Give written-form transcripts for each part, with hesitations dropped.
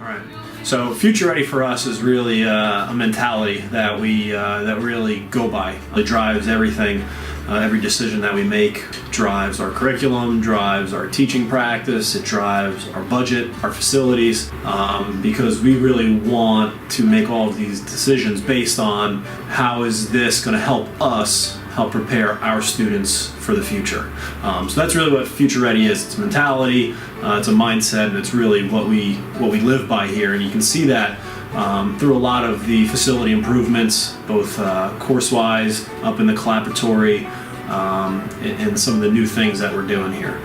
All right. So future ready for us is really a mentality that we that really go by. It drives everything. Every decision that we make drives our curriculum, drives our teaching practice, it drives our budget, our facilities, because we really want to make all of these decisions based on how is this going to help us help prepare our students for the future. So that's really what Future Ready is. It's a mentality, it's a mindset, and it's really what we live by here. And you can see that through a lot of the facility improvements, both course-wise, up in the collaboratory, and some of the new things that we're doing here.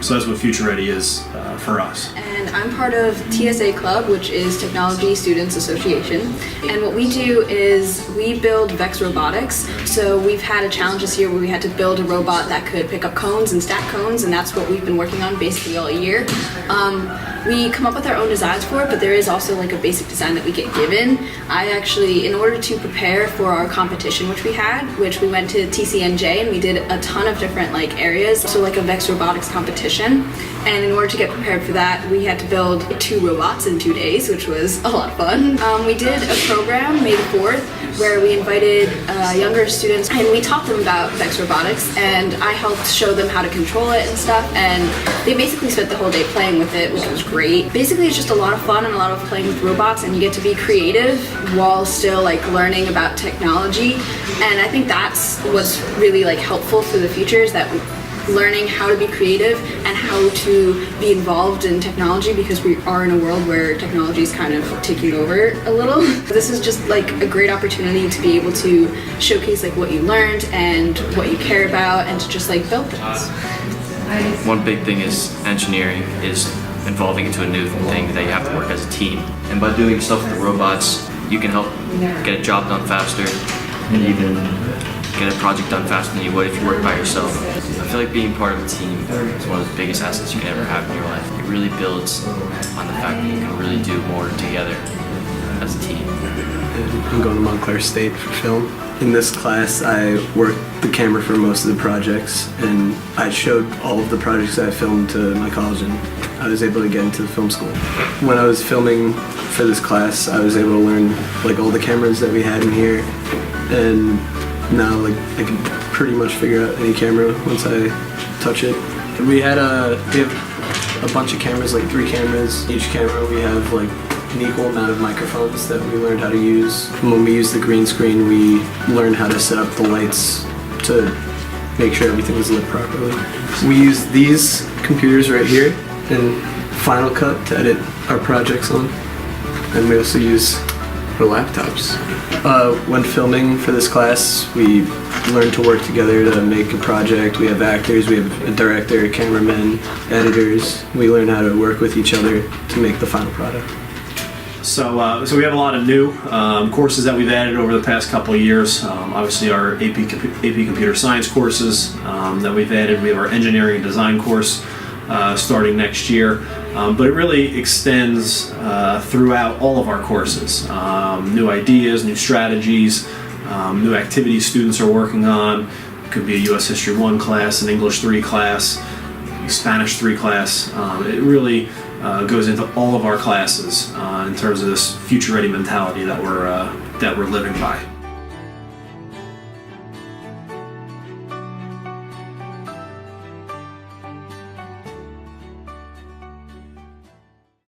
So that's what Future Ready is for us. And I'm part of TSA Club, which is Technology Students Association. And what we do is we build Vex Robotics. So we've had a challenge this year where we had to build a robot that could pick up cones and stack cones, and that's what we've been working on basically all year. We come up with our own designs for it, but there is also like a basic design that we get given. I actually, in order to prepare for our competition, which we went to TCNJ, and we did a ton of different like areas, so like a Vex Robotics competition. And in order to get prepared for that, we had to build 2 robots in 2 days, which was a lot of fun. We did a program, May the 4th, where we invited younger students and we taught them about Vex Robotics, and I helped show them how to control it and stuff, and they basically spent the whole day playing with it, which was great. Basically, it's just a lot of fun and a lot of playing with robots, and you get to be creative while still like learning about technology. And I think that's what's really like helpful for the future, is that learning how to be creative and how to be involved in technology, because we are in a world where technology is kind of taking over a little. This is just like a great opportunity to be able to showcase like what you learned and what you care about, and to just like build things. One big thing is engineering is evolving into a new thing that you have to work as a team. And by doing stuff with the robots, you can help get a job done faster and even get a project done faster than you would if you worked by yourself. I feel like being part of a team is one of the biggest assets you can ever have in your life. It really builds on the fact that you can really do more together as a team. I'm going to Montclair State for film. In this class, I worked the camera for most of the projects, and I showed all of the projects I filmed to my college, and I was able to get into the film school. When I was filming for this class, I was able to learn like all the cameras that we had in here, and now like I can pretty much figure out any camera once I touch it. We have a bunch of cameras, like 3 cameras. Each camera we have like an equal amount of microphones that we learned how to use. When we use the green screen, we learn how to set up the lights to make sure everything is lit properly. We use these computers right here in Final Cut to edit our projects on, and we also use our laptops. When filming for this class, we learn to work together to make a project. We have actors, we have a director, cameramen, editors. We learn how to work with each other to make the final product. So we have a lot of new courses that we've added over the past couple of years. Obviously our AP Computer Science courses that we've added. We have our Engineering and Design course starting next year. But it really extends throughout all of our courses. New ideas, new strategies, new activities students are working on. It could be a US History 1 class, an English 3 class, Spanish 3 class. It really goes into all of our classes in terms of this future ready mentality that we're living by.